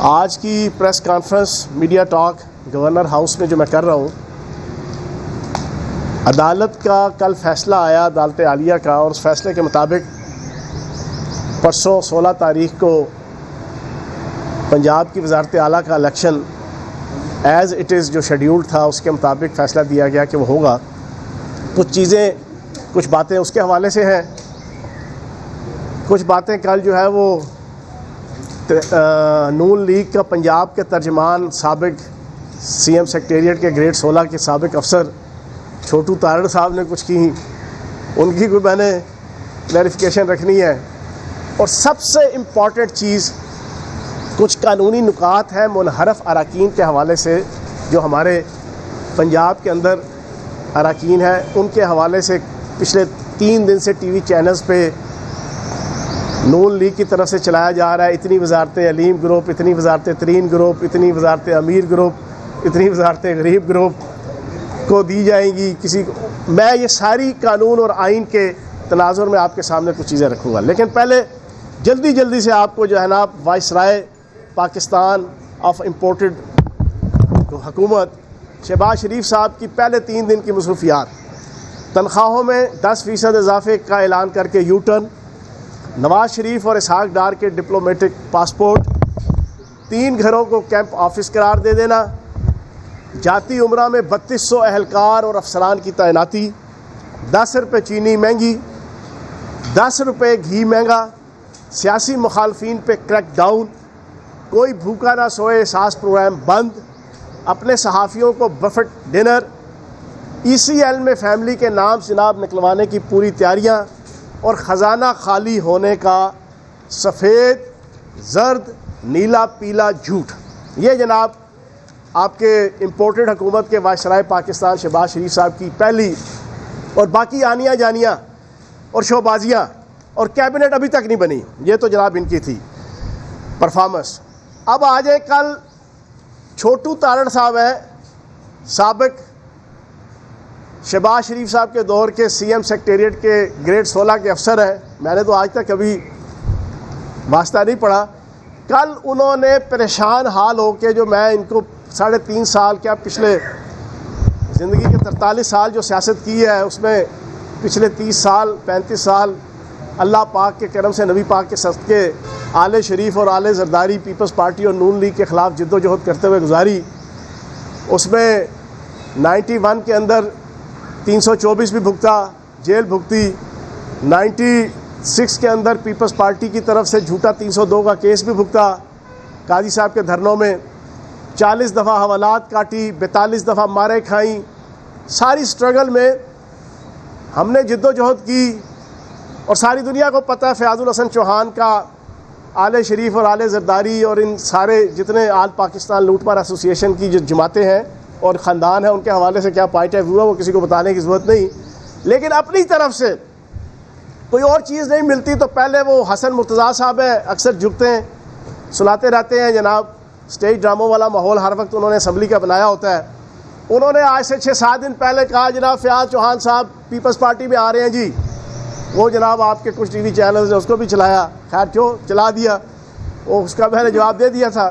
آج کی press conference media talk governor house میں جو میں کر رہا ہوں، عدالت کا کل فیصلہ آیا، عدالت عالیہ کا، اور اس فیصلے کے مطابق پرسوں 16 تاریخ کو پنجاب کی وزارت اعلیٰ کا الیکشن ایز اٹ از جو شیڈیولڈ تھا اس کے مطابق فیصلہ دیا گیا کہ وہ ہوگا۔ کچھ باتیں اس کے حوالے سے ہیں، کچھ باتیں کل جو ہے وہ نون لیگ کا پنجاب کے ترجمان سابق سی ایم سیکریٹریٹ کے گریڈ 16 کے سابق افسر چھوٹو تارڑ صاحب نے کچھ کی، ان کی کوئی میں نے کلیریفیکیشن رکھنی ہے۔ اور سب سے امپورٹنٹ چیز کچھ قانونی نکات ہیں منحرف اراکین کے حوالے سے، جو ہمارے پنجاب کے اندر اراکین ہیں، ان کے حوالے سے پچھلے 3 دن سے ٹی وی چینلز پہ نون لیگ کی طرف سے چلایا جا رہا ہے۔ اتنی وزارتیں علیم گروپ، اتنی وزارتیں ترین گروپ، اتنی وزارتیں امیر گروپ، اتنی وزارتیں غریب گروپ کو دی جائیں گی کسی کو۔ میں یہ ساری قانون اور آئین کے تناظر میں آپ کے سامنے کچھ چیزیں رکھوں گا، لیکن پہلے جلدی سے آپ کو جو ہے نا viceroy Pakistan of imported حکومت شہباز شریف صاحب کی پہلے 3 دن کی مصروفیات، تنخواہوں میں 10% اضافے کا اعلان کر کے یو ٹرن، نواز شریف اور اسحاق ڈار کے ڈپلومیٹک پاسپورٹ، 3 گھروں کو کیمپ آفس قرار دے دینا، جاتی عمرہ میں 3200 اہلکار اور افسران کی تعیناتی، 10 روپے چینی مہنگی، 10 روپے گھی مہنگا، سیاسی مخالفین پہ کریک ڈاؤن، کوئی بھوکا نہ سوئے احساس پروگرام بند، اپنے صحافیوں کو بفٹ ڈنر، ای سی ایل میں فیملی کے نام جناب نکلوانے کی پوری تیاریاں، اور خزانہ خالی ہونے کا سفید زرد نیلا پیلا جھوٹ۔ یہ جناب آپ کے امپورٹڈ حکومت کے وائسرائے پاکستان شہباز شریف صاحب کی پہلی، اور باقی آنیاں جانیاں اور شوبازیاں، اور کیبنٹ ابھی تک نہیں بنی، یہ تو جناب ان کی تھی پرفارمنس۔ اب آ جائے کل چھوٹو تارڑ صاحب ہیں، سابق شہباز شریف صاحب کے دور کے سی ایم سیکریٹریٹ کے گریڈ 16 کے افسر ہیں، میں نے تو آج تک کبھی واسطہ نہیں پڑھا۔ کل انہوں نے پریشان حال ہو کے، جو میں ان کو 3.5 سال کیا پچھلے زندگی کے 43 سال جو سیاست کی ہے، اس میں پچھلے 30 سال 35 سال اللہ پاک کے کرم سے، نبی پاک کے صدقے آل شریف اور آل زرداری پیپلز پارٹی اور نون لیگ کے خلاف جد و جہد کرتے ہوئے گزاری۔ اس میں 91 کے اندر 324 بھی بھگتا، جیل بھگتی، 96 کے اندر پیپلز پارٹی کی طرف سے جھوٹا 302 کا کیس بھی بھگتا قاضی صاحب کے دھرنوں میں، 40 دفعہ حوالات کاٹی، 42 دفعہ مارے کھائیں۔ ساری سٹرگل میں ہم نے جد و جہد کی، اور ساری دنیا کو پتہ ہے فیاض الحسن چوہان کا آل شریف اور آل زرداری اور ان سارے جتنے آل پاکستان لوٹ مار ایسوسیشن کی جو جماعتیں ہیں اور خاندان ہیں، ان کے حوالے سے کیا پوائنٹ آف ویو ہے وہ کسی کو بتانے کی ضرورت نہیں۔ لیکن اپنی طرف سے کوئی اور چیز نہیں ملتی تو پہلے وہ حسن مرتضیٰ صاحب ہیں، اکثر جھکتے ہیں، سناتے رہتے ہیں جناب، سٹیج ڈراموں والا ماحول ہر وقت انہوں نے اسمبلی کا بنایا ہوتا ہے۔ انہوں نے آج سے 6-7 دن پہلے کہا جناب فیاض چوہان صاحب پیپلز پارٹی میں آ رہے ہیں جی۔ وہ جناب آپ کے کچھ ٹی وی چینلز نے اس کو بھی چلایا، خیر جو چلا دیا، وہ اس کا میں نے جواب دے دیا تھا۔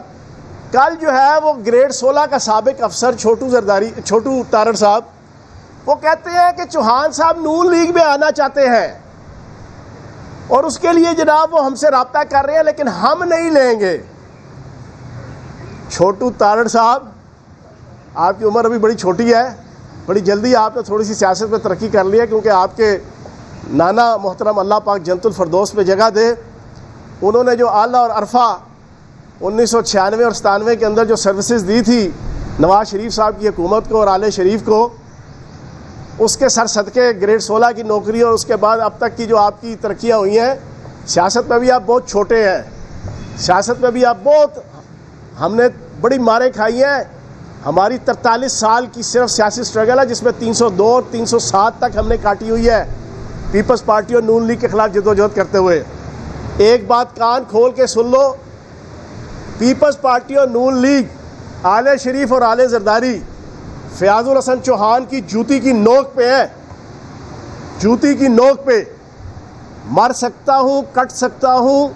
کل جو ہے وہ گریڈ 16 کا سابق افسر چھوٹو تارڑ صاحب، وہ کہتے ہیں کہ چوہان صاحب نون لیگ میں آنا چاہتے ہیں، اور اس کے لیے جناب وہ ہم سے رابطہ کر رہے ہیں، لیکن ہم نہیں لیں گے۔ چھوٹو تارڑ صاحب، آپ کی عمر ابھی بڑی چھوٹی ہے، بڑی جلدی آپ نے تھوڑی سی سیاست میں ترقی کر لی ہے، کیونکہ آپ کے نانا محترم اللہ پاک جنت الفردوس پہ جگہ دے، انہوں نے جو اعلیٰ اور عرفہ 1996 اور 97 کے اندر جو سروسز دی تھی نواز شریف صاحب کی حکومت کو اور آل شریف کو، اس کے سر صدقے گریڈ 16 کی نوکری اور اس کے بعد اب تک کی جو آپ کی ترقیاں ہوئی ہیں، سیاست میں بھی آپ بہت چھوٹے ہیں، سیاست میں بھی آپ بہت، ہم نے بڑی ماریں کھائی ہیں۔ ہماری 43 سال کی صرف سیاسی سٹرگل ہے، جس میں 302 اور 307 تک ہم نے کاٹی ہوئی ہے پیپلز پارٹی اور نون لیگ کے خلاف جد و جہد کرتے ہوئے۔ ایک بات کان کھول کے سن لو، پیپلز پارٹی اور نون لیگ، آل شریف اور آل زرداری فیاض الحسن چوہان کی جوتی کی نوک پہ ہے، جوتی کی نوک پہ۔ مر سکتا ہوں، کٹ سکتا ہوں،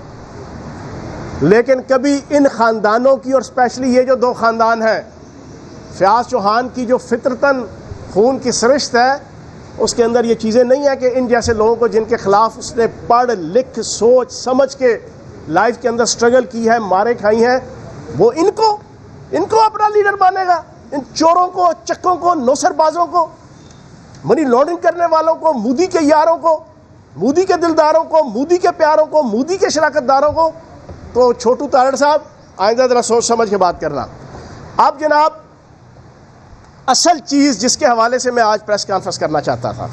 لیکن کبھی ان خاندانوں کی، اور اسپیشلی یہ جو دو خاندان ہیں، فیاض چوہان کی جو فطرتاً خون کی سرشت ہے، اس کے اندر یہ چیزیں نہیں ہیں کہ ان جیسے لوگوں کو جن کے خلاف اس نے پڑھ لکھ سوچ سمجھ کے لائف کے اندر سٹرگل کی ہے، مارے کھائی ہیں، وہ ان کو اپنا لیڈر مانے گا؟ ان چوروں کو، چکوں کو، نوسر بازوں کو، منی لانڈرنگ کرنے والوں کو، مودی کے یاروں کو، مودی کے دلداروں کو، مودی کے پیاروں کو، مودی کے شراکت داروں کو؟ تو چھوٹو تارڑ صاحب آئندہ ذرا سوچ سمجھ کے بات کرنا۔ اب جناب اصل چیز جس کے حوالے سے میں آج پریس کانفرنس کرنا چاہتا تھا،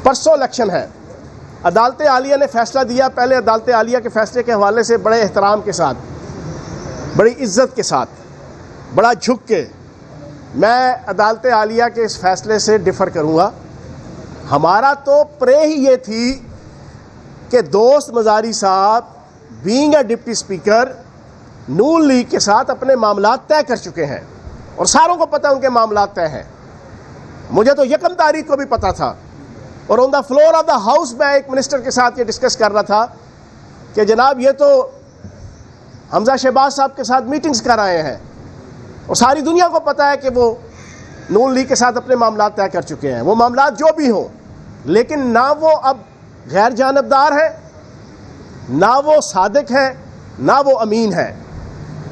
پرسوں الیکشن ہے، عدالت عالیہ نے فیصلہ دیا۔ پہلے عدالت عالیہ کے فیصلے کے حوالے سے بڑے احترام کے ساتھ، بڑی عزت کے ساتھ، بڑا جھک کے میں عدالت عالیہ کے اس فیصلے سے ڈفر کروں گا۔ ہمارا تو پرے ہی یہ تھی کہ دوست مزاری صاحب being a deputy speaker Noon league کے ساتھ اپنے معاملات طے کر چکے ہیں، اور ساروں کو پتہ ان کے معاملات طے ہیں۔ مجھے تو یکم تاریخ کو بھی پتہ تھا، اور on the floor of the house میں ایک منسٹر کے ساتھ یہ ڈسکس کر رہا تھا کہ جناب یہ تو حمزہ شہباز صاحب کے ساتھ میٹنگز کر رہے ہیں، اور ساری دنیا کو پتہ ہے کہ وہ نون لیگ کے ساتھ اپنے معاملات طے کر چکے ہیں۔ وہ معاملات جو بھی ہوں، لیکن نہ وہ اب غیر جانبدار ہے، نہ وہ صادق ہے، نہ وہ امین ہے۔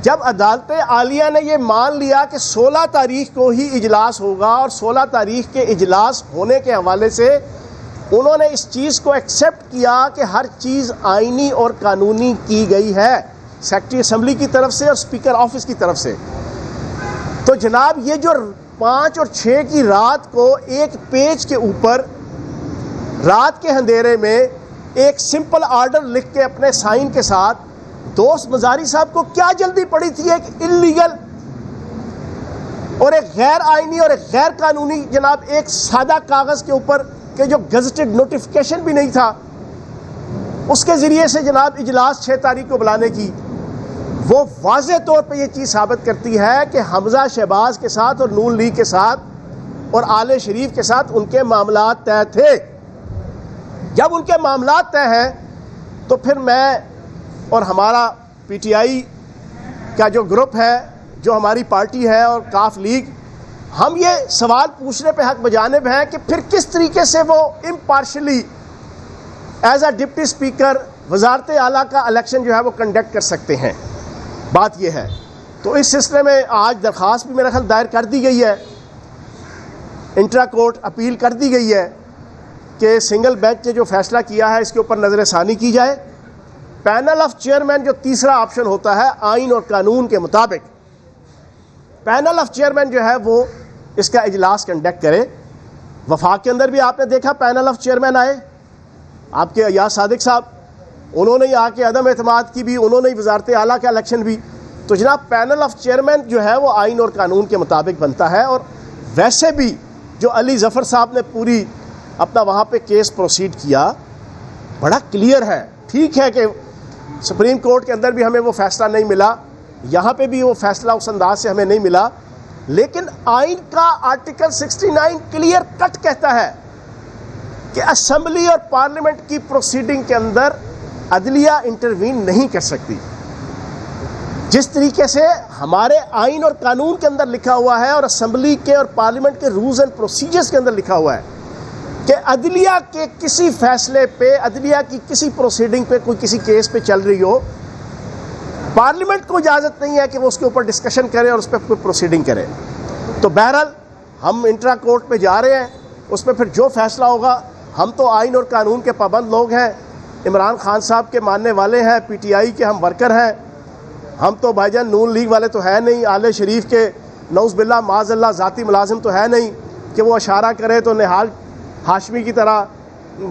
جب عدالت عالیہ نے یہ مان لیا کہ 16 تاریخ کو ہی اجلاس ہوگا، اور 16 تاریخ کے اجلاس ہونے کے حوالے سے انہوں نے اس چیز کو ایکسیپٹ کیا کہ ہر چیز آئینی اور قانونی کی گئی ہے، سیکرٹری اسمبلی کی طرف سے اور اسپیکر آفس کی طرف سے، تو جناب یہ جو 5 اور 6 کی رات کو ایک پیج کے اوپر رات کے اندھیرے میں ایک سمپل آرڈر لکھ کے اپنے سائن کے ساتھ، دوست مزاری صاحب کو کیا جلدی پڑی تھی ایک انلیگل اور ایک غیر آئینی اور ایک غیر قانونی جناب ایک سادہ کاغذ کے اوپر کہ جو گزٹڈ نوٹیفیکیشن بھی نہیں تھا، اس کے ذریعے سے جناب اجلاس 6 تاریخ کو بلانے کی؟ وہ واضح طور پہ یہ چیز ثابت کرتی ہے کہ حمزہ شہباز کے ساتھ اور نون لیگ کے ساتھ اور آل شریف کے ساتھ ان کے معاملات طے تھے۔ جب ان کے معاملات طے ہیں تو پھر میں اور ہمارا پی ٹی آئی کا جو گروپ ہے، جو ہماری پارٹی ہے، اور کاف لیگ، ہم یہ سوال پوچھنے پہ حق بجانب ہیں کہ پھر کس طریقے سے وہ امپارشلی ایز اے ڈپٹی اسپیکر وزارت اعلیٰ کا الیکشن جو ہے وہ کنڈکٹ کر سکتے ہیں۔ بات یہ ہے، تو اس سلسلے میں آج درخواست بھی میرا خیال دائر کر دی گئی ہے، انٹرا کورٹ اپیل کر دی گئی ہے کہ سنگل بینچ نے جو فیصلہ کیا ہے اس کے اوپر نظر ثانی کی جائے۔ پینل آف چیئرمین جو تیسرا آپشن ہوتا ہے آئین اور قانون کے مطابق، پینل آف چیئرمین جو ہے وہ اس کا اجلاس کنڈکٹ کرے۔ وفاق کے اندر بھی آپ نے دیکھا پینل آف چیئرمین آئے، آپ کے ایاز صادق صاحب، انہوں نے آ کے عدم اعتماد کی بھی، انہوں نے وزارت اعلیٰ کا الیکشن بھی۔ تو جناب پینل آف چیئرمین جو ہے وہ آئین اور قانون کے مطابق بنتا ہے، اور ویسے بھی جو علی ظفر صاحب نے پوری اپنا وہاں پہ کیس پروسیڈ کیا، بڑا کلیئر ہے۔ ٹھیک ہے کہ سپریم کورٹ کے اندر بھی ہمیں وہ فیصلہ نہیں ملا، یہاں پہ بھی وہ فیصلہ اس انداز سے ہمیں نہیں ملا، لیکن آئین کا آرٹیکل 69 کلیئر کٹ کہتا ہے کہ اسمبلی اور پارلیمنٹ کی پروسیڈنگ کے اندر عدلیہ انٹروین نہیں کر سکتی۔ جس طریقے سے ہمارے آئین اور قانون کے اندر لکھا ہوا ہے، اور اسمبلی کے اور پارلیمنٹ کے رولز اینڈ پروسیجرز کے اندر لکھا ہوا ہے کہ عدلیہ کے کسی فیصلے پہ، عدلیہ کی کسی پروسیڈنگ پہ، کوئی کسی کیس پہ چل رہی ہو، پارلیمنٹ کو اجازت نہیں ہے کہ وہ اس کے اوپر ڈسکشن کرے اور اس پہ کوئی پروسیڈنگ کرے۔ تو بہرحال ہم انٹرا کورٹ پہ جا رہے ہیں، اس پہ پھر جو فیصلہ ہوگا، ہم تو آئین اور قانون کے پابند لوگ ہیں، عمران خان صاحب کے ماننے والے ہیں، پی ٹی آئی کے ہم ورکر ہیں، ہم تو بھائی جان نون لیگ والے تو ہے نہیں، آل شریف کے نعوذ باللہ معاذ اللہ ذاتی ملازم تو ہے نہیں کہ وہ اشارہ کرے تو نہال ہاشمی کی طرح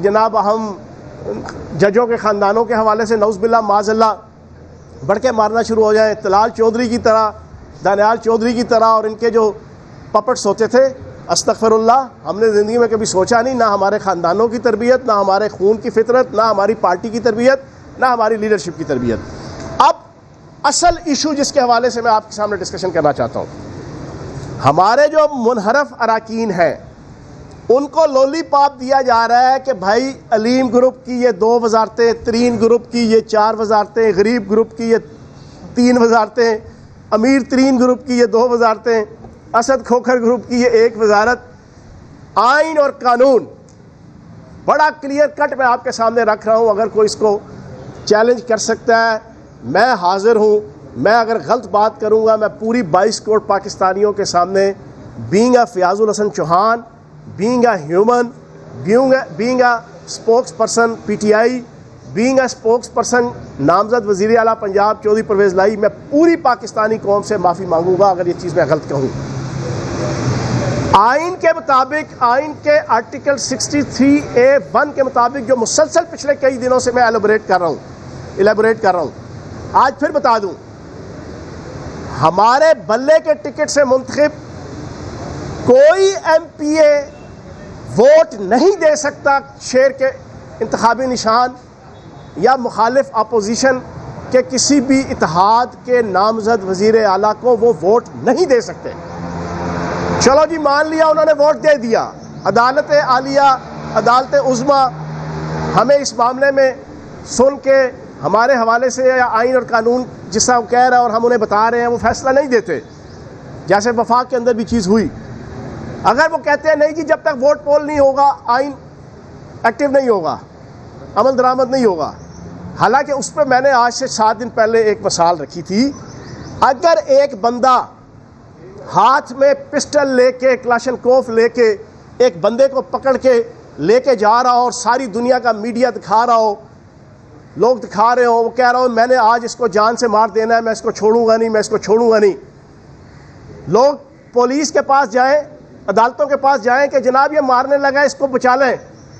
جناب ہم ججوں کے خاندانوں کے حوالے سے نعوذ باللہ معاذ اللہ بڑھ کے مارنا شروع ہو جائیں، طلال چودھری کی طرح، دانیال چودھری کی طرح، اور ان کے جو پپٹس ہوتے تھے۔ استغفر اللہ، ہم نے زندگی میں کبھی سوچا نہیں، نہ ہمارے خاندانوں کی تربیت، نہ ہمارے خون کی فطرت، نہ ہماری پارٹی کی تربیت، نہ ہماری لیڈرشپ کی تربیت۔ اب اصل ایشو جس کے حوالے سے میں آپ کے سامنے ڈسکشن کرنا چاہتا ہوں، ہمارے جو منحرف اراکین ہیں ان کو لولی پاپ دیا جا رہا ہے کہ بھائی علیم گروپ کی یہ 2 وزارتیں، ترین گروپ کی یہ 4 وزارتیں، غریب گروپ کی یہ 3 وزارتیں، امیر ترین گروپ کی یہ 2 وزارتیں، اسد کھوکھر گروپ کی یہ 1 وزارت. آئین اور قانون بڑا کلیئر کٹ میں آپ کے سامنے رکھ رہا ہوں. اگر کوئی اس کو چیلنج کر سکتا ہے میں حاضر ہوں. میں اگر غلط بات کروں گا میں پوری 22 کروڑ پاکستانیوں کے سامنے being a Fayyaz ul Hassan Chohan, being a human, being a spokesperson P T I, being a spokesperson نامزد وزیر اعلیٰ پنجاب چودھری پرویز لائی، میں پوری پاکستانی قوم سے معافی مانگوں گا اگر یہ چیز میں غلط کہوں. آئین کے مطابق، آئین کے آرٹیکل 63A(1) کے مطابق جو مسلسل پچھلے کئی دنوں سے میں ایلیبوریٹ کر رہا ہوں، آج پھر بتا دوں، ہمارے بلے کے ٹکٹ سے منتخب کوئی ایم پی اے ووٹ نہیں دے سکتا شیر کے انتخابی نشان یا مخالف اپوزیشن کے کسی بھی اتحاد کے نامزد وزیر اعلیٰ کو وہ ووٹ نہیں دے سکتے. چلو جی مان لیا انہوں نے ووٹ دے دیا، عدالت عالیہ، عدالت عظمیٰ ہمیں اس معاملے میں سن کے ہمارے حوالے سے یا آئین اور قانون جس طرح وہ کہہ رہا ہے اور ہم انہیں بتا رہے ہیں وہ فیصلہ نہیں دیتے، جیسے وفاق کے اندر بھی چیز ہوئی. اگر وہ کہتے ہیں نہیں جی جب تک ووٹ پول نہیں ہوگا آئین ایکٹیو نہیں ہوگا، عمل درآمد نہیں ہوگا. حالانکہ اس پہ میں نے آج سے 7 دن پہلے ایک مثال رکھی تھی. اگر ایک بندہ ہاتھ میں پسٹل لے کے، کلاشنکوف لے کے ایک بندے کو پکڑ کے لے کے جا رہا ہو اور ساری دنیا کا میڈیا دکھا رہا ہو، لوگ دکھا رہے ہو، وہ کہہ رہا ہو میں نے آج اس کو جان سے مار دینا ہے، میں اس کو چھوڑوں گا نہیں، میں اس کو چھوڑوں گا نہیں. لوگ پولیس کے پاس جائیں، عدالتوں کے پاس جائیں کہ جناب یہ مارنے لگا اس کو بچا لیں.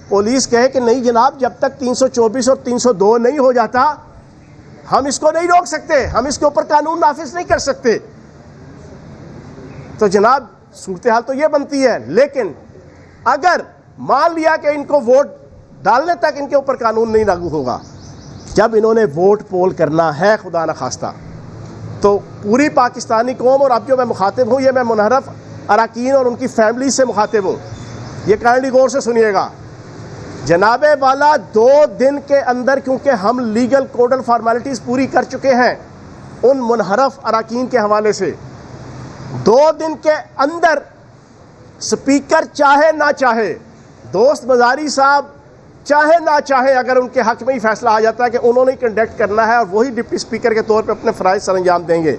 پولیس کہے کہ نہیں جناب جب تک 324 اور 302 نہیں ہو جاتا ہم اس کو نہیں روک سکتے، ہم اس کے اوپر قانون نافذ نہیں کر سکتے. تو جناب صورتحال تو یہ بنتی ہے. لیکن اگر مان لیا کہ ان کو ووٹ ڈالنے تک ان کے اوپر قانون نہیں لاگو ہوگا، جب انہوں نے ووٹ پول کرنا ہے خدا نخواستہ تو پوری پاکستانی قوم، اور اب جو میں مخاطب ہوں یہ میں منحرف اراکین اور ان کی فیملی سے مخاطب ہوں، یہ کائنڈلی غور سے سنیے گا. جناب والا 2 دن کے اندر، کیونکہ ہم لیگل کوڈل فارمیلٹیز پوری کر چکے ہیں ان منحرف اراکین کے حوالے سے، 2 دن کے اندر سپیکر چاہے نہ چاہے، دوست مزاری صاحب چاہے نہ چاہے، اگر ان کے حق میں ہی فیصلہ آ جاتا ہے کہ انہوں نے کنڈکٹ کرنا ہے اور وہی ڈپٹی اسپیکر کے طور پہ اپنے فرائض سر انجام دیں گے،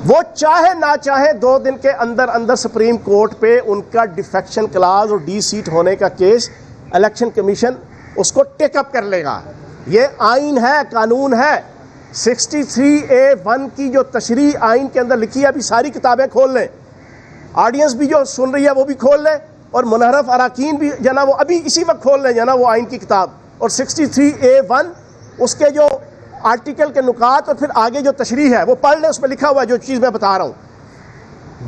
وہ چاہے نہ چاہے 2 دن کے اندر اندر سپریم کورٹ پہ ان کا ڈیفیکشن کلاز اور ڈی سیٹ ہونے کا کیس الیکشن کمیشن اس کو ٹیک اپ کر لے گا. یہ آئین ہے، قانون ہے. 63A(1) کی جو تشریح آئین کے اندر لکھی ہے، ابھی ساری کتابیں کھول لیں، آڈینس بھی جو سن رہی ہے وہ بھی کھول لیں، اور منحرف اراکین بھی جناب وہ ابھی اسی وقت کھول لیں جناب وہ آئین کی کتاب، اور 63A(1) اس کے جو آرٹیکل کے نکات اور پھر آگے جو تشریح ہے وہ پڑھ لیں، اس میں لکھا ہوا ہے جو چیز میں بتا رہا ہوں.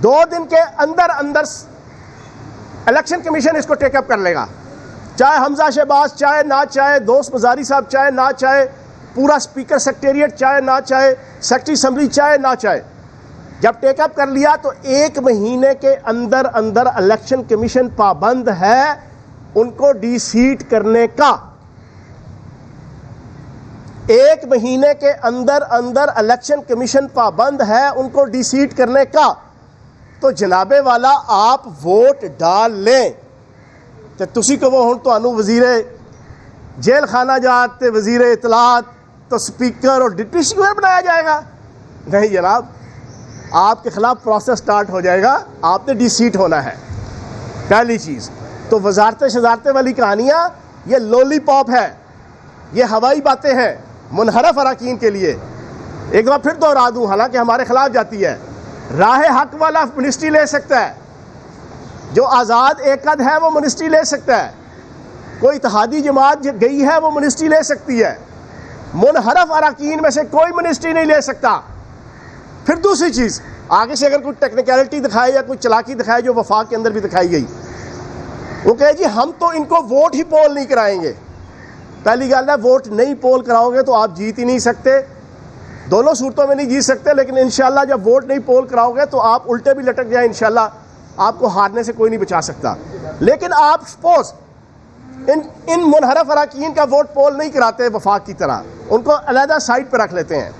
2 دن کے اندر اندر الیکشن کمیشن اس کو ٹیک اپ کر لے گا، چاہے حمزہ شہباز چاہے نہ چاہے، دوست مزاری صاحب چاہے نہ چاہے، پورا اسپیکر سیکریٹریٹ چاہے نہ چاہے، سیکرٹری اسمبلی چاہے نہ چاہے. جب ٹیک اپ کر لیا تو 1 مہینے کے اندر اندر الیکشن کمیشن پابند ہے ان کو ڈی سیٹ کرنے کا. 1 مہینے کے اندر اندر الیکشن کمیشن پابند ہے ان کو ڈی سیٹ کرنے کا. تو جناب والا آپ ووٹ ڈال لیں تو تسی کو وہ ہوں تو وزیر جیل خانہ جات، وزیر اطلاعات، تو سپیکر اور ڈپٹی اسپیکر بنایا جائے گا. نہیں جناب، آپ کے خلاف پروسیس سٹارٹ ہو جائے گا، آپ نے ڈی سیٹ ہونا ہے. پہلی چیز تو وزارتیں شزارتیں والی کہانیاں یہ لولی پاپ ہے، یہ ہوائی باتیں ہیں منحرف اراکین کے لیے. ایک بار پھر دوہرا دوں، حالانکہ ہمارے خلاف جاتی ہے، راہ حق والا منسٹری لے سکتا ہے، جو آزاد ایقد ہے وہ منسٹری لے سکتا ہے، کوئی اتحادی جماعت گئی ہے وہ منسٹری لے سکتی ہے، منحرف اراکین میں سے کوئی منسٹری نہیں لے سکتا. پھر دوسری چیز، آگے سے اگر کوئی ٹیکنیکلٹی دکھائے یا کوئی چلاکی دکھائے جو وفاق کے اندر بھی دکھائی گئی، وہ کہے جی ہم تو ان کو ووٹ ہی پول نہیں کرائیں گے. پہلی گل ہے ووٹ نہیں پول کراؤ گے تو آپ جیت ہی نہیں سکتے، دونوں صورتوں میں نہیں جیت سکتے. لیکن انشاءاللہ جب ووٹ نہیں پول کراؤ گے تو آپ الٹے بھی لٹک جائیں، انشاءاللہ آپ کو ہارنے سے کوئی نہیں بچا سکتا. لیکن آپ سپوز ان منحرف اراکین کا ووٹ پول نہیں کراتے وفاق کی طرح، ان کو علیحدہ سائٹ پہ رکھ لیتے ہیں،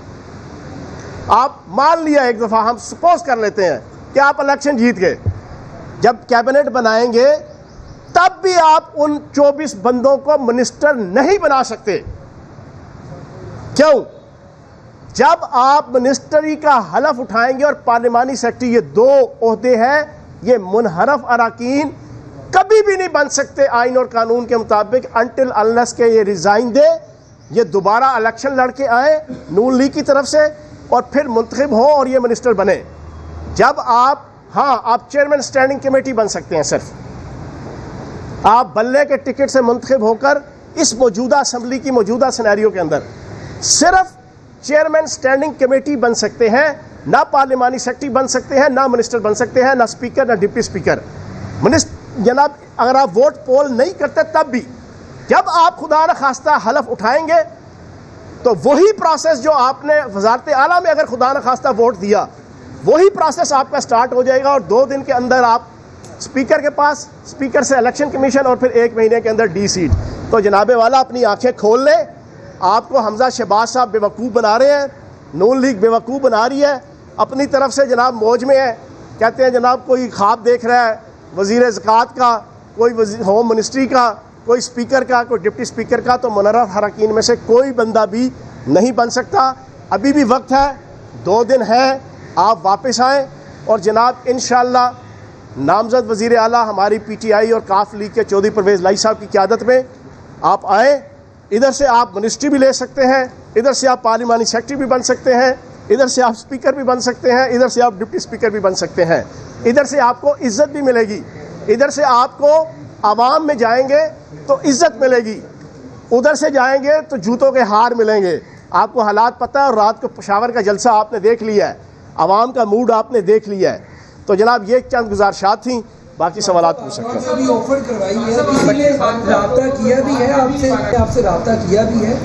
آپ مان لیا ایک دفعہ ہم سپوز کر لیتے ہیں کہ آپ الیکشن جیت گئے, جب کیبنٹ بنائیں گے تب بھی آپ ان 24 بندوں کو منسٹر نہیں بنا سکتے. کیوں؟ جب آپ منسٹری کا حلف اٹھائیں گے, اور پارلیمانی سیکرٹری یہ 2 عہدے ہیں, یہ منحرف اراکین کبھی بھی نہیں بن سکتے آئین اور قانون کے مطابق انٹل انلیس کہ یہ ریزائن دے, یہ دوبارہ الیکشن لڑ کے آئیں نون لیگ کی طرف سے اور پھر منتخب ہو اور یہ منسٹر بنے. جب آپ چیئرمین اسٹینڈنگ کمیٹی بن سکتے ہیں, صرف آپ بلے کے ٹکٹ سے منتخب ہو کر اس موجودہ اسمبلی کی موجودہ سینیریو کے اندر صرف چیئرمین اسٹینڈنگ کمیٹی بن سکتے ہیں, نہ پارلیمانی سیکرٹری بن سکتے ہیں, نہ منسٹر بن سکتے ہیں, نہ اسپیکر نہ ڈپٹی اسپیکر. جناب اگر آپ ووٹ پول نہیں کرتے تب بھی جب آپ خدا نہ خواستہ حلف اٹھائیں گے تو وہی پروسیس جو آپ نے وزارت اعلیٰ میں اگر خدا نہ خواستہ ووٹ دیا, وہی پروسیس آپ کا سٹارٹ ہو جائے گا, اور 2 دن کے اندر آپ اسپیکر کے پاس, اسپیکر سے الیکشن کمیشن, اور پھر 1 مہینے کے اندر ڈی سیٹ. تو جناب والا اپنی آنکھیں کھول لیں. آپ کو حمزہ شہباز صاحب بیوقوف بنا رہے ہیں, نون لیگ بیوقوف بنا رہی ہے, اپنی طرف سے جناب موج میں ہے, کہتے ہیں جناب کوئی خواب دیکھ رہا ہے وزیر زکوٰۃ کا, کوئی ہوم منسٹری کا, کوئی اسپیکر کا, کوئی ڈپٹی اسپیکر کا. تو منحرف اراکین میں سے کوئی بندہ بھی نہیں بن سکتا. ابھی بھی وقت ہے, 2 دن ہے, آپ واپس آئیں اور جناب انشاءاللہ نامزد وزیر اعلیٰ ہماری پی ٹی آئی اور کاف لیگ کے چودھری پرویز لائی صاحب کی قیادت میں آپ آئیں. ادھر سے آپ منسٹری بھی لے سکتے ہیں, ادھر سے آپ پارلیمانی سیکرٹری بھی بن سکتے ہیں, ادھر سے آپ اسپیکر بھی بن سکتے ہیں, ادھر سے آپ ڈپٹی اسپیکر بھی بن سکتے ہیں. ادھر سے آپ کو عزت بھی ملے گی, ادھر سے آپ کو عوام میں جائیں گے تو عزت ملے گی, ادھر سے جائیں گے تو جوتوں کے ہار ملیں گے. آپ کو حالات پتہ ہے, اور رات کو پشاور کا جلسہ آپ نے دیکھ لیا ہے, عوام کا موڈ آپ نے دیکھ لیا ہے. تو جناب یہ چند گزارشات تھیں, باقی سوالات پوچھ سکتے ہیں. ابھی آفر کروائی ہے, اسی لیے رابطہ کیا بھی ہے آپ سے رابطہ کیا بھی ہے.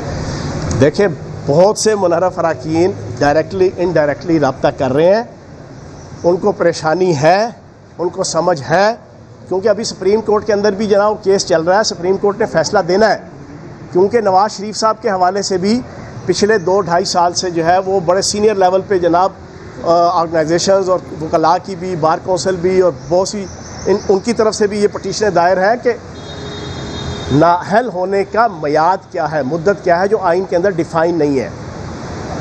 دیکھیں بہت سے منحرف اراکین ڈائریکٹلی انڈائریکٹلی رابطہ کر رہے ہیں, ان کو پریشانی ہے, ان کو سمجھ ہے, کیونکہ ابھی سپریم کورٹ کے اندر بھی جناب کیس چل رہا ہے. سپریم کورٹ نے فیصلہ دینا ہے, کیونکہ نواز شریف صاحب کے حوالے سے بھی پچھلے 2-2.5 سال سے جو ہے وہ بڑے سینئر لیول پہ جناب آرگنائزیشنز اور وکلاء کی بھی, بار کونسل بھی, اور بہت سی ان کی طرف سے بھی یہ پٹیشنیں دائر ہیں کہ نااہل ہونے کا میعاد کیا ہے, مدت کیا ہے, جو آئین کے اندر ڈیفائن نہیں ہے,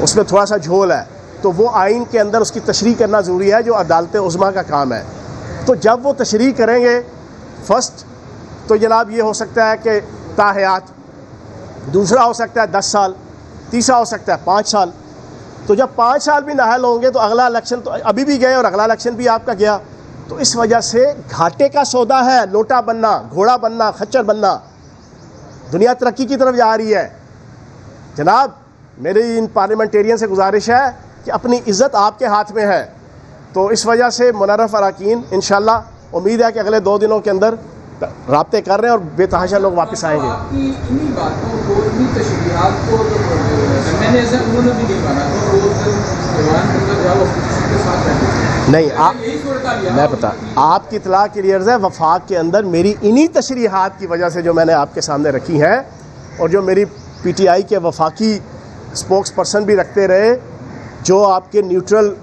اس میں تھوڑا سا جھول ہے. تو وہ آئین کے اندر اس کی تشریح کرنا ضروری ہے, جو عدالت عظمیٰ کا کام ہے. تو جب وہ تشریح کریں گے فرسٹ, تو جناب یہ ہو سکتا ہے کہ تاحیات, دوسرا ہو سکتا ہے 10 سال, تیسرا ہو سکتا ہے 5 سال. تو جب 5 سال بھی نااہل ہوں گے تو اگلا الیکشن تو ابھی بھی گئے اور اگلا الیکشن بھی آپ کا گیا. تو اس وجہ سے گھاٹے کا سودا ہے لوٹا بننا, گھوڑا بننا, خچر بننا. دنیا ترقی کی طرف جا رہی ہے. جناب میری ان پارلیمنٹیرین سے گزارش ہے کہ اپنی عزت آپ کے ہاتھ میں ہے. تو اس وجہ سے منحرف اراکین انشاءاللہ امید ہے کہ اگلے 2 دنوں کے اندر رابطے کر رہے ہیں اور بے تحاشا لوگ واپس آئیں گے. آپ کی انہی باتوں کو, انہی تشریحات کو میں نے ایسا انہوں نے بھی نہیں مانا تو روز دیوان کے اندر جاؤ کے ساتھ رہتے نہیں. میں پتا آپ کی اطلاع کلیئرز ہے, وفاق کے اندر میری انہی تشریحات کی وجہ سے جو میں نے آپ کے سامنے رکھی ہیں, اور جو میری پی ٹی آئی کے وفاقی اسپوکس پرسن بھی رکھتے رہے, جو آپ کے نیوٹرل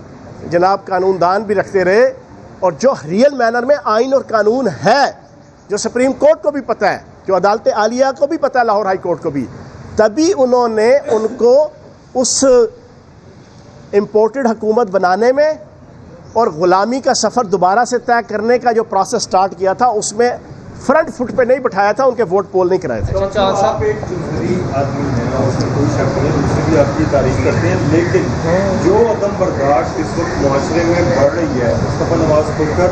جناب قانون دان بھی رکھتے رہے, اور جو ریئل مینر میں آئین اور قانون ہے, جو سپریم کورٹ کو بھی پتہ ہے, جو عدالت عالیہ کو بھی پتہ ہے, لاہور ہائی کورٹ کو بھی, تبھی انہوں نے ان کو اس امپورٹڈ حکومت بنانے میں اور غلامی کا سفر دوبارہ سے طے کرنے کا جو پروسیس سٹارٹ کیا تھا, اس میں فرنٹ فٹ پہ نہیں بٹھایا تھا, ان کے ووٹ پول نہیں کرائے تھے. آپ ایک جمہوری آدمی ہیں اور اس میں کوئی شک نہیں, دوسرے بھی آپ کی تعریف کرتے ہیں, لیکن جو عدم برداشت اس وقت معاشرے میں بڑھ رہی ہے, مصطفیٰ نواز خود کر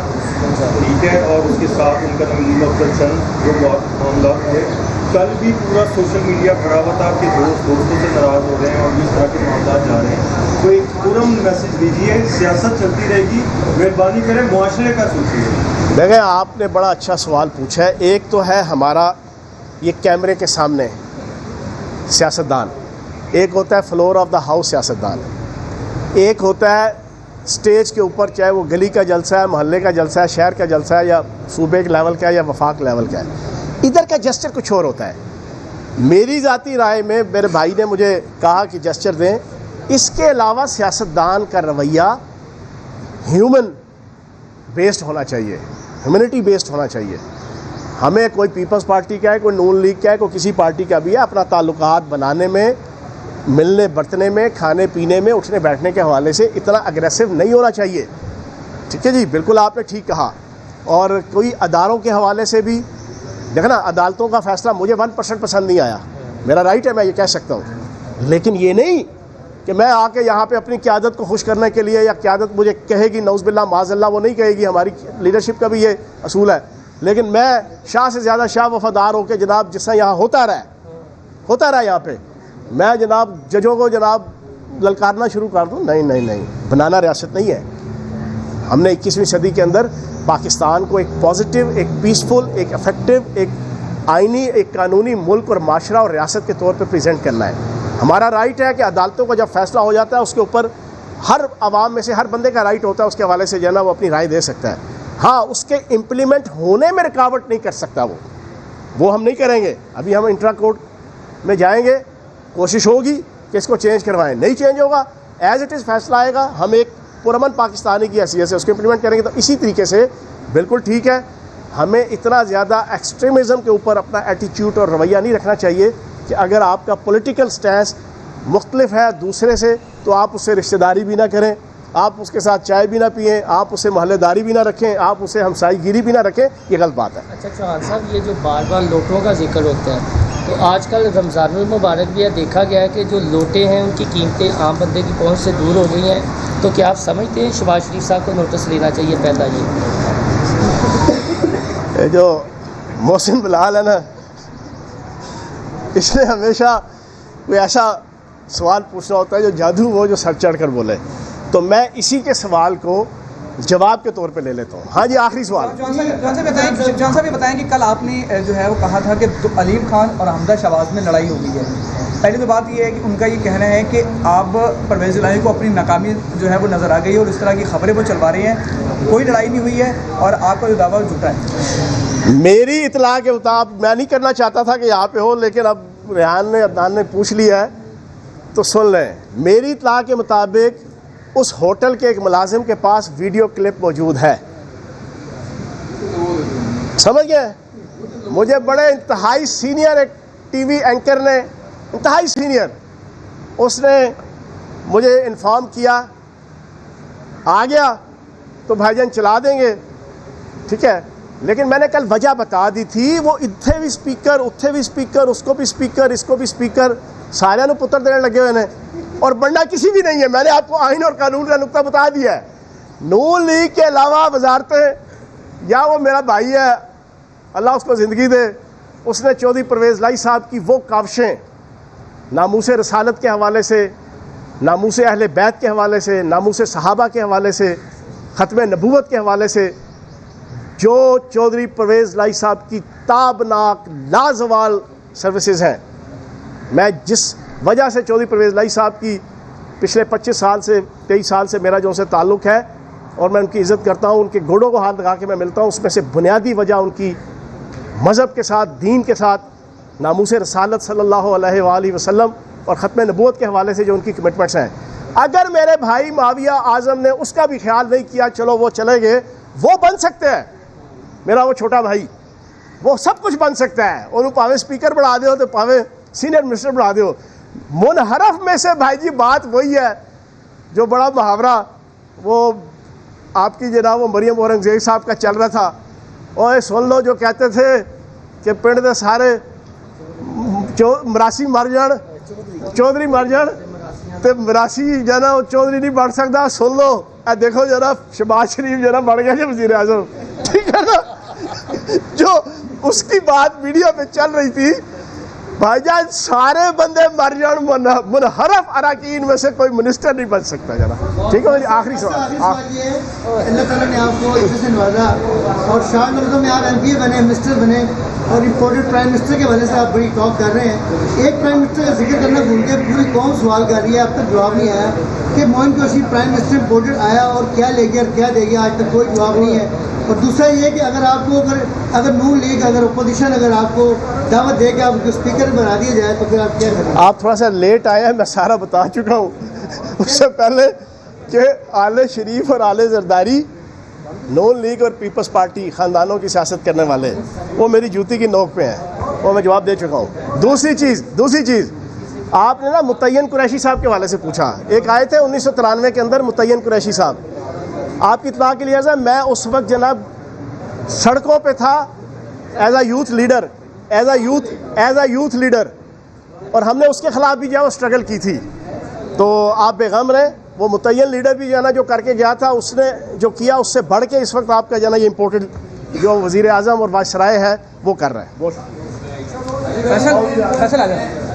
ٹھیک ہے, اور اس کے ساتھ ان کا نویم افضل چند جو بہت معاملات ہوئے, کل بھی پورا سوشل میڈیا بڑا ہوا تھا کہ دوستوں سے ناراض ہو رہے ہیں اور اس طرح کے معاملات جا رہے ہیں. تو ایک پورم میسج دیجیے, سیاست چلتی رہے گی, مہربانی کریں معاشرے کا سوچیے. دیکھیں آپ نے بڑا اچھا سوال پوچھا ہے. ایک تو ہے ہمارا یہ کیمرے کے سامنے سیاستدان, ایک ہوتا ہے فلور آف دا ہاؤس سیاستدان, ایک ہوتا ہے سٹیج کے اوپر, چاہے وہ گلی کا جلسہ ہے, محلے کا جلسہ ہے, شہر کا جلسہ ہے, یا صوبے کے لیول کا ہے, یا وفاق لیول کا ہے. ادھر کا جسچر کچھ اور ہوتا ہے. میری ذاتی رائے میں میرے بھائی نے مجھے کہا کہ جسچر دیں, اس کے علاوہ سیاستدان کا رویہ ہیومن بیسڈ ہونا چاہیے، ہیومنٹی بیسڈ ہونا چاہیے. ہمیں کوئی پیپلز پارٹی کا ہے، کوئی نون لیگ کا ہے، کوئی کسی پارٹی کا بھی ہے، اپنا تعلقات بنانے میں، ملنے برتنے میں، کھانے پینے میں، اٹھنے بیٹھنے کے حوالے سے اتنا اگریسو نہیں ہونا چاہیے. ٹھیک ہے جی، بالکل آپ نے ٹھیک کہا. اور کوئی اداروں کے حوالے سے بھی دیکھنا، عدالتوں کا فیصلہ مجھے 1% پسند نہیں آیا، میرا رائٹ ہے، میں یہ کہہ سکتا ہوں. لیکن یہ نہیں کہ میں آ کے یہاں پہ اپنی قیادت کو خوش کرنے کے لیے، یا قیادت مجھے کہے گی نعوذ باللہ معاذ اللہ، وہ نہیں کہے گی، ہماری لیڈرشپ کا بھی یہ اصول ہے. لیکن میں شاہ سے زیادہ شاہ وفادار ہو کے جناب جس طرح یہاں ہوتا رہا یہاں پہ، میں جناب ججوں کو جناب للکارنا شروع کر دوں؟ نہیں، بنانا ریاست نہیں ہے. ہم نے 21ویں صدی کے اندر پاکستان کو ایک پازیٹیو، ایک پیسفل، ایک افیکٹو، ایک آئینی، ایک قانونی ملک اور معاشرہ اور ریاست کے طور پہ پریزنٹ کرنا ہے. ہمارا رائٹ ہے کہ عدالتوں کا جب فیصلہ ہو جاتا ہے اس کے اوپر ہر عوام میں سے ہر بندے کا رائٹ ہوتا ہے اس کے حوالے سے جو ہے نا وہ اپنی رائے دے سکتا ہے. ہاں، اس کے امپلیمنٹ ہونے میں رکاوٹ نہیں کر سکتا وہ ہم نہیں کریں گے. ابھی ہم انٹرا کورٹ میں جائیں گے، کوشش ہوگی کہ اس کو چینج کروائیں. نہیں چینج ہوگا، ایز اٹ از فیصلہ آئے گا، ہم ایک پرامن پاکستانی کی حیثیت سے اس کو امپلیمنٹ کریں گے. تو اسی طریقے سے بالکل ٹھیک ہے، ہمیں اتنا زیادہ ایکسٹریمزم کے اوپر اپنا ایٹیچیوڈ اور رویہ نہیں رکھنا چاہیے کہ اگر آپ کا پولیٹیکل سٹینس مختلف ہے دوسرے سے تو آپ اس سے رشتہ داری بھی نہ کریں، آپ اس کے ساتھ چائے بھی نہ پئیں، آپ اسے محلے داری بھی نہ رکھیں، آپ اسے ہمسائی گیری بھی نہ رکھیں. یہ غلط بات ہے. اچھا چوہان صاحب، یہ جو بار بار لوٹوں کا ذکر ہوتا ہے، تو آج کل رمضان المبارک بھی ہے، دیکھا گیا ہے کہ جو لوٹے ہیں ان کی قیمتیں عام بندے کی پہنچ سے دور ہو گئی ہیں. تو کیا آپ سمجھتے ہیں شہباز شریف صاحب کو نوٹس لینا چاہیے؟ پہلا یہ جو محسن بلال ہے نا، اس نے ہمیشہ کوئی ایسا سوال پوچھنا ہوتا ہے جو جادو وہ جو سر چڑھ کر بولے. تو میں اسی کے سوال کو جواب کے طور پہ لے لیتا ہوں. ہاں جی، آخری سوال. جان صاحب یہ بتائیں کہ کل آپ نے جو ہے وہ کہا تھا کہ علیم خان اور حمزہ شہباز میں لڑائی ہو گئی ہے. پہلی تو بات یہ ہے کہ ان کا یہ کہنا ہے کہ آپ پرویز الہی کو اپنی ناکامی جو ہے وہ نظر آ گئی ہے اور اس طرح کی خبریں وہ چلوا رہے ہیں، کوئی لڑائی نہیں ہوئی ہے اور آپ کا جو دعویٰ جھوٹا ہے. میری اطلاع کے مطابق، میں نہیں کرنا چاہتا تھا کہ یہاں پہ ہو، لیکن اب ریحان نے عدنان نے پوچھ لیا ہے تو سن لیں. میری اطلاع کے مطابق اس ہوٹل کے ایک ملازم کے پاس ویڈیو کلپ موجود ہے. سمجھ گئے؟ مجھے بڑے انتہائی سینئر ایک ٹی وی اینکر نے، انتہائی سینئر، اس نے مجھے انفارم کیا. آ گیا تو بھائی جان چلا دیں گے، ٹھیک ہے. لیکن میں نے کل وجہ بتا دی تھی، وہ اتنے بھی اسپیکر، اتنے بھی اسپیکر، اس کو بھی اسپیکر، اس کو بھی اسپیکر، سارے نو پتر دینے لگے ہوئے ہیں اور بننا کسی بھی نہیں ہے. میں نے آپ کو آئین اور قانون کا نقطہ بتا دیا ہے. نون لیگ کے علاوہ وزارتیں، یا وہ میرا بھائی ہے اللہ اس کو زندگی دے، اس نے چودھری پرویز الہی صاحب کی وہ کاوشیں ناموس رسالت کے حوالے سے، ناموس اہل بیت کے حوالے سے، ناموس صحابہ کے حوالے سے، ختم نبوت کے حوالے سے، جو چودھری پرویز الہی صاحب کی تابناک لازوال سروسز ہیں. میں جس وجہ سے چودھری پرویز الہی صاحب کی پچھلے 25 سال سے 23 سال سے میرا جو ان سے تعلق ہے اور میں ان کی عزت کرتا ہوں، ان کے گوڑوں کو ہاتھ لگا کے میں ملتا ہوں، اس میں سے بنیادی وجہ ان کی مذہب کے ساتھ، دین کے ساتھ، ناموس رسالت صلی اللہ علیہ وآلہ وسلم اور ختم نبوت کے حوالے سے جو ان کی کمٹمنٹس ہیں. اگر میرے بھائی معاویہ اعظم نے اس کا بھی خیال نہیں کیا، چلو وہ چلے گئے، وہ بن سکتے ہیں. میرا وہ چھوٹا بھائی وہ سب کچھ بن سکتا ہے. انہوں پاوے اسپیکر بڑھا دے ہو تو پاوے سینئر منسٹر بڑھا دے ہو. منحرف میں سے بھائی جی بات وہی ہے جو بڑا محاورہ وہ آپ کی جناب وہ مریم اورنگزیب صاحب کا چل رہا تھا. اوے سن لو جو کہتے تھے کہ پنڈ دے سارے مراسی مر جان، چودھری مر جان تے مراسی جو ہے نا وہ چودھری نہیں بڑھ سکتا. سن لو اے دیکھو ذرا شہباز شریف جو ہے نا بڑھ گیا جی وزیر اعظم، ٹھیک ہے نا. جو اس کی بات میڈیا پہ چل رہی تھی، بھائی جان سارے بندے مر جان، منحرف اراکین میں سے کوئی منسٹر نہیں بن سکتا. جناب ٹھیک ہے جی. آخری سوال. اللہ تعالیٰ نے آپ کو عزت سے نوازا اور شاہ ملکوں میں آپ ایم پی اے بنے، منسٹر بنے اور امپورٹڈ پرائم منسٹر کے وجہ سے آپ بڑی ٹاک کر رہے ہیں. ایک پرائم منسٹر کا ذکر کرنا بھول کے پوری قوم سوال کر رہی ہے، اب تک جواب نہیں آیا کہ معین قریشی پرائم منسٹر امپورٹڈ آیا اور کیا لے گیا اور کیا دے گیا، آج تک کوئی جواب نہیں ہے. اور دوسرا یہ کہ اگر آپ کو اگر نون لیگ، اگر اپوزیشن اگر آپ کو دعوت دے کے آپ کو اسپیکر بنا دیا جائے تو پھر آپ کیا کریں؟ آپ تھوڑا سا لیٹ آئے ہیں، میں سارا بتا چکا ہوں. اس سے پہلے کہ آل شریف اور آل زرداری نون لیگ اور پیپلز پارٹی خاندانوں کی سیاست کرنے والے وہ میری جوتی کی نوک پہ ہیں، وہ میں جواب دے چکا ہوں۔ دوسری چیز آپ نے نا متعین قریشی صاحب کے حوالے سے پوچھا، ایک آئے تھے 1993 کے اندر متعین قریشی صاحب، آپ کی اطلاع کے لیے میں اس وقت جناب سڑکوں پہ تھا ایز اے یوتھ لیڈر اور ہم نے اس کے خلاف بھی جو ہے وہ اسٹرگل کی تھی، تو آپ بے غم رہیں، وہ متعین لیڈر بھی جو ہے نا جو کر کے گیا تھا، اس نے جو کیا اس سے بڑھ کے اس وقت آپ کا جو ہے نا یہ امپورٹنٹ جو وزیر اعظم اور وائسرائے ہے وہ کر رہے ہیں۔ فیصل آ جائیں۔